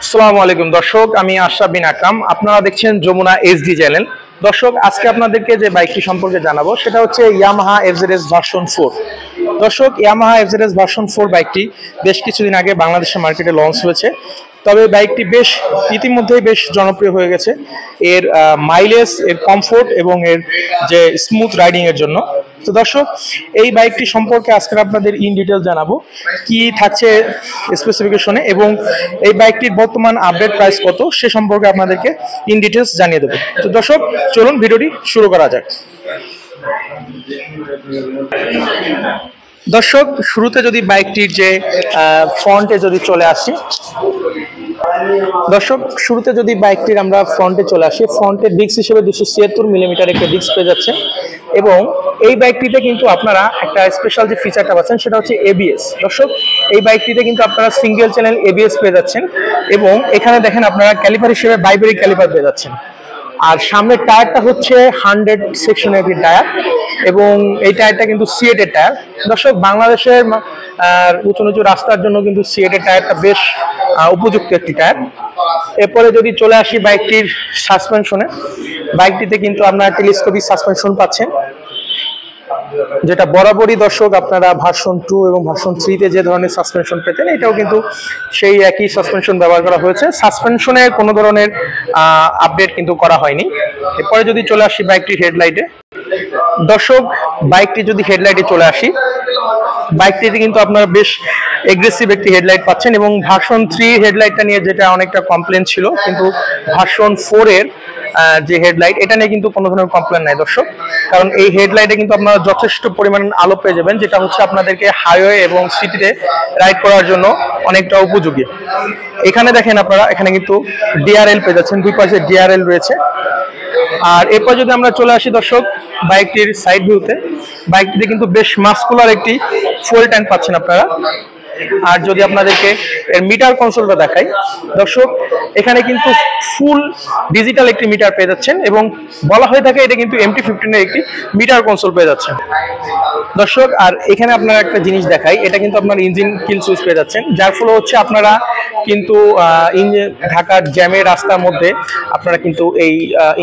আসসালামু আলাইকুম দর্শক, আমি আশরাফ বিন আকরাম। আপনারা দেখছেন যমুনা এইচডি চ্যানেল। দর্শক, আজকে আপনাদেরকে যে বাইকটি সম্পর্কে জানাবো সেটা হচ্ছে ইয়ামাহা এফজেডএস ভার্সন 4। দর্শক, ইয়ামাহা এফজেডএস ভার্সন 4 বাইকটি বেশ কিছুদিন আগে বাংলাদেশের মার্কেটে লঞ্চ হয়েছে। তবে বাইকটি ইতিমধ্যেই বেশ জনপ্রিয় হয়ে গেছে এর মাইলেজ, এর কমফোর্ট এবং এর যে স্মুথ রাইডিং এর জন্য। তো দর্শক, এই বাইকটি সম্পর্কে আজকে আপনাদের ইন ডিটেল জানাবো কি থাকছে স্পেসিফিকেশনে এবং এই বাইকটির বর্তমান আপডেট প্রাইস কত সে সম্পর্কে আপনাদেরকে ইন ডিটেলস জানিয়ে দেবো। তো দর্শক, চলুন ভিডিওটি শুরু করা যাক। দর্শক, শুরুতে যদি বাইকটির যে ফ্রন্টে যদি চলে আসি, আমরা ফ্রন্টে চলে আসি, ফ্রন্টের ডিস্ক হিসেবে 276 মিলিমিটার একটা ডিস্ক পেয়ে যাচ্ছে এবং এই বাইকটিতে কিন্তু আপনারা একটা স্পেশাল যে ফিচারটা পাচ্ছেন সেটা হচ্ছে এবিএস। দর্শক, এই বাইকটিতে কিন্তু আপনারা সিঙ্গেল চ্যানেল এবিএস পেয়ে যাচ্ছেন এবং এখানে দেখেন আপনারা ক্যালিপার হিসেবে বাইবেরিক ক্যালিপার পেয়ে যাচ্ছেন। আর সামনের টায়ারটা হচ্ছে 100 সেকশনের একটি টায়ার এবং এই টায়ারটা কিন্তু সিএটের টায়ার। দর্শক, বাংলাদেশের উঁচু নিচু রাস্তার জন্য কিন্তু সিএটের টায়ারটা বেশ উপযুক্ত একটি টায়ার। এরপরে যদি চলে আসি বাইকটির সাসপেনশনে, বাইকটিতে কিন্তু আপনারা টেলিস্কোপিক সাসপেনশন পাচ্ছেন, যেটা বরাবরই দর্শক আপনারা ভার্সন 2 এবং ভার্সন 3-তে যে ধরনের সাসপেনশন পেতেন এটাও কিন্তু সেই একই সাসপেনশন ব্যবহার করা হয়েছে। সাসপেনশনে কোনো ধরনের আপডেট কিন্তু করা হয়নি। এরপরে যদি চলে আসি বাইকটির হেডলাইটে, দর্শক বাইকটি যদি হেডলাইটে চলে আসি, বাইকটিতে কিন্তু আপনারা বেশ এগ্রেসিভ একটি হেডলাইট পাচ্ছেন এবং ভার্সন 3 হেডলাইটটা নিয়ে যেটা অনেকটা কমপ্লেন ছিল, কিন্তু ভার্সন 4 এর যে হেডলাইট এটা নিয়ে কিন্তু কোনো ধরনের কমপ্লেন নাই দর্শক, কারণ এই হেডলাইটে কিন্তু আপনারা যথেষ্ট পরিমাণ আলো পেয়ে যাবেন, যেটা হচ্ছে আপনাদেরকে হাইওয়ে এবং সিটিতে রাইড করার জন্য অনেকটা উপযোগী। এখানে দেখেন আপনারা, এখানে কিন্তু ডিআরএল পেয়ে যাচ্ছেন, দুই পাশে ডিআরএল রয়েছে। আর এরপর যদি আমরা চলে আসি দর্শক বাইকটির সাইড ভিউতে, বাইকটিতে কিন্তু বেশ মাস্কুলার একটি ফুয়েল ট্যাঙ্ক পাচ্ছেন আপনারা। আর যদি আপনাদেরকে এর মিটার কনসোলটা দেখাই দর্শক, এখানে কিন্তু ফুল ডিজিটাল একটি মিটার পেয়ে যাচ্ছেন এবং বলা হয়ে থাকে এটা কিন্তু MT-15 এর একটি মিটার কনসোল পেয়ে যাচ্ছেন দর্শক। আর এখানে আপনারা একটা জিনিস দেখাই, এটা কিন্তু আপনার ইঞ্জিন কিল সুইচ পেয়ে যাচ্ছেন, যার ফলে হচ্ছে আপনারা কিন্তু ঢাকার জ্যামের রাস্তার মধ্যে আপনারা কিন্তু এই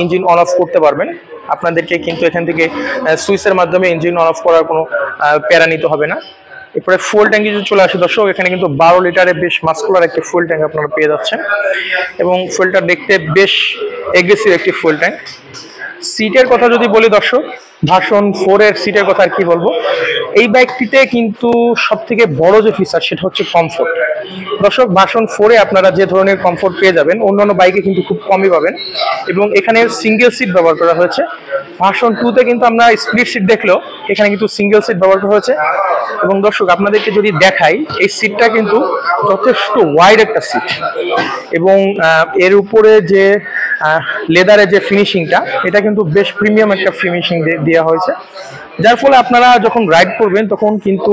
ইঞ্জিন অন অফ করতে পারবেন। আপনাদেরকে কিন্তু এখান থেকে সুইচের মাধ্যমে ইঞ্জিন অন অফ করার কোনো প্যারা নিতে হবে না। এরপরে ফুয়েল ট্যাঙ্কি যদি চলে আসে দর্শক, এখানে কিন্তু 12 লিটারের বেশ মাস্কুলার একটি ফুয়েল ট্যাঙ্ক আপনারা পেয়ে যাচ্ছেন এবং ফুয়েলটা দেখতে বেশ এগ্রেসিভ একটি ফুয়েল ট্যাঙ্ক। সিটের কথা যদি বলি দর্শক, ভার্সন 4 এর সিটের কথা আর কি বলবো, এই বাইকটিতে কিন্তু সব থেকে বড় যে ফিচার সেটা হচ্ছে কমফোর্ট। দর্শক, ভার্সন 4 এ আপনারা যে ধরনের কমফোর্ট পেয়ে যাবেন অন্যান্য বাইকে কিন্তু খুব কমই পাবেন এবং এখানে সিঙ্গেল সিট ব্যবহার করা হয়েছে। ভার্সন 2-তে কিন্তু আমরা স্প্লিট সিট দেখলেও এখানে কিন্তু সিঙ্গেল সিট ব্যবহার করা হয়েছে এবং দর্শক আপনাদেরকে যদি দেখাই, এই সিটটা কিন্তু যথেষ্ট ওয়াইড একটা সিট এবং এর উপরে যে লেদারের যে ফিনিশিংটা এটা কিন্তু বেশ প্রিমিয়াম একটা ফিনিশিং দেওয়া হয়েছে, যার ফলে আপনারা যখন রাইড করবেন তখন কিন্তু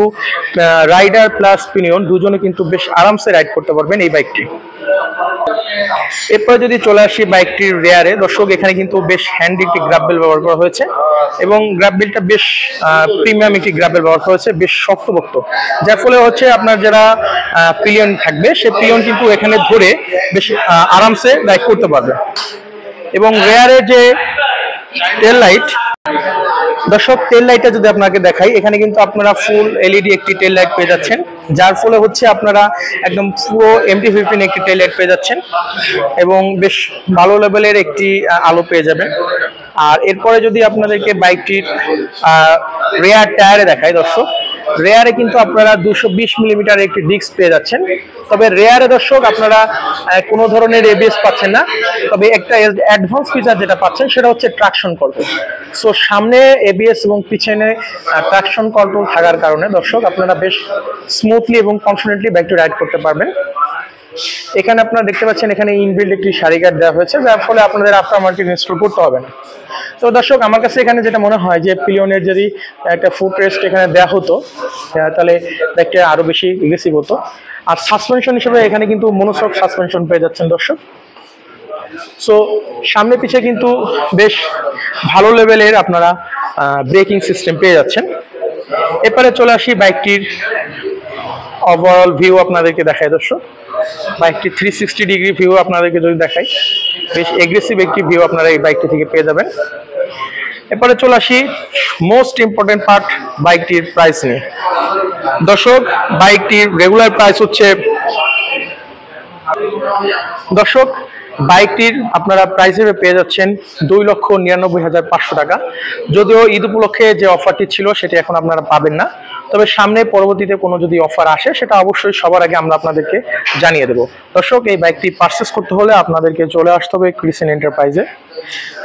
রাইডার প্লাস পিনিয়ন দুজনে কিন্তু বেশ আরামসে রাইড করতে পারবেন এই বাইকটি। এরপরে যদি চলে আসি বাইকটির রেয়ারে দর্শক, এখানে কিন্তু বেশ হ্যান্ডি একটি গ্রাববেল ব্যবহার করা হয়েছে এবং গ্রাববেলটা বেশ প্রিমিয়াম একটি গ্রাববেল ব্যবহার করা হয়েছে, বেশ শক্তপোক্ত, যার ফলে হচ্ছে আপনার যারা পিলিয়ন থাকবে সে পিলিয়ন কিন্তু এখানে ধরে বেশ আরামসে রাইড করতে পারবে। এবং রেয়ারে যে টেল লাইট দর্শক, টেল লাইটটা যদি আপনাকে দেখাই, এখানে কিন্তু আপনারা ফুল এলইডি একটি টেল লাইট পেয়ে যাচ্ছেন, যার ফলে হচ্ছে আপনারা একদম পুরো MT-15 একটি টেল লাইট পেয়ে যাচ্ছেন এবং বেশ ভালো লেভেলের একটি আলো পেয়ে যাবেন। আর এরপরে যদি আপনাদেরকে বাইকটির রেয়ার টায়ারে দেখাই দর্শক, রেয়ারে কিন্তু আপনারা 220 মিলিমিটার একটি ডিস্ক পেয়ে যাচ্ছেন। তবে রেয়ারে দর্শক আপনারা কোনো ধরনের এবিএস পাচ্ছেন না, তবে একটা অ্যাডভান্স ফিচার যেটা পাচ্ছেন সেটা হচ্ছে ট্রাকশন কন্ট্রোল। সো সামনে এবিএস এবং পিছনে ট্রাকশন কন্ট্রোল থাকার কারণে দর্শক আপনারা বেশ স্মুথলি এবং কনফিডেন্টলি বাইকটি রাইড করতে পারবেন। এখানে আপনারা দেখতে পাচ্ছেন এখানে ইনবিল্ড একটি সারি গার্ড দেওয়া হয়েছে, যার ফলে আপনাদের আফটার মার্কেট ইনস্টল করতে হবে না। তো দর্শক, আমার কাছে এখানে যেটা মনে হয় যে পিলিয়নের যদি একটা ফুট রেস্ট এখানে দেওয়া হতো তাহলে বাইকটা আরো বেশি এগ্রেসিভ হতো। আর সাসপেনশন হিসেবে এখানে কিন্তু মনোশক সাসপেনশন পেয়ে যাচ্ছেন দর্শক। সো সামনে পিছে কিন্তু বেশ ভালো লেভেলের আপনারা ব্রেকিং সিস্টেম পেয়ে যাচ্ছেন। এরপরে চলে আসি বাইকটির ওভারঅল ভিউ আপনাদেরকে দেখায় দর্শক। বাইকটি 360 ডিগ্রি ভিউ আপনাদেরকে যদি দেখাই, বেশ এগ্রেসিভ একটি ভিউ আপনারা এই বাইকটি থেকে পেয়ে যাবেন। এরপরে চলে আসি মোস্ট ইম্পর্টেন্ট পার্ট, বাইকটির প্রাইস নিয়ে। দর্শক, বাইকটির রেগুলার প্রাইস হচ্ছে বাইকটির আপনারা প্রাইস হিসেবে পেয়ে যাচ্ছেন 2,99,500 টাকা। যদিও ঈদ উপলক্ষে যে অফারটি ছিল সেটি এখন আপনারা পাবেন না, তবে সামনে পরবর্তীতে কোনো যদি অফার আসে সেটা অবশ্যই সবার আগে আমরা আপনাদেরকে জানিয়ে দেব। দর্শক, এই বাইকটি পারচেস করতে হলে আপনাদেরকে চলে আসতে হবে ক্রিসেন্ট এন্টারপ্রাইজে।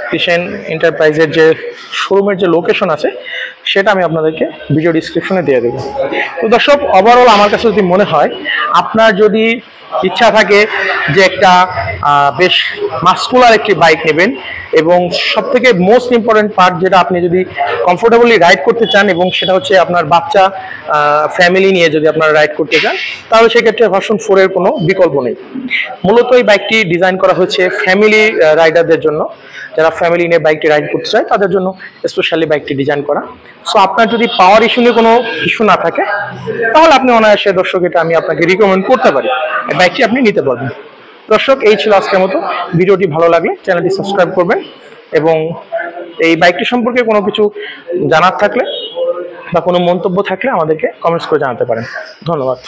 ক্রিসেন্ট এন্টারপ্রাইজের যে শোরুমের যে লোকেশন আছে সেটা আমি আপনাদেরকে ভিডিও ডিসক্রিপশনে দিয়ে দেবো। তো দর্শক, ওভারঅল আমার কাছে যদি মনে হয় আপনার যদি ইচ্ছা থাকে যে একটা বেশ মাস্কুলার একটি বাইক নেবেন এবং সব থেকে মোস্ট ইম্পর্টেন্ট পার্ট যেটা আপনি যদি কমফোর্টেবলি রাইড করতে চান এবং সেটা হচ্ছে আপনার বাচ্চা ফ্যামিলি নিয়ে যদি আপনারা রাইড করতে চান, তাহলে সেক্ষেত্রে ভার্সন 4 এর কোনো বিকল্প নেই। মূলত এই বাইকটি ডিজাইন করা হয়েছে ফ্যামিলি রাইডারদের জন্য, যারা ফ্যামিলি নিয়ে বাইকটি রাইড করতে চায় তাদের জন্য স্পেশালি বাইকটি ডিজাইন করা। সো আপনার যদি পাওয়ার ইস্যু নিয়ে কোনো ইস্যু না থাকে তাহলে আপনি অনায়াসে, দর্শক, এটা আমি আপনাকে রিকমেন্ড করতে পারি, এই বাইকটি আপনি নিতে পারবেন। দর্শক, এই ছিল আজকের মতো। ভিডিওটি ভালো লাগলে চ্যানেলটি সাবস্ক্রাইব করবেন এবং এই বাইকটি সম্পর্কে কোনো কিছু জানার থাকলে বা কোনো মন্তব্য থাকলে আমাদেরকে কমেন্টস করে জানাতে পারেন। ধন্যবাদ।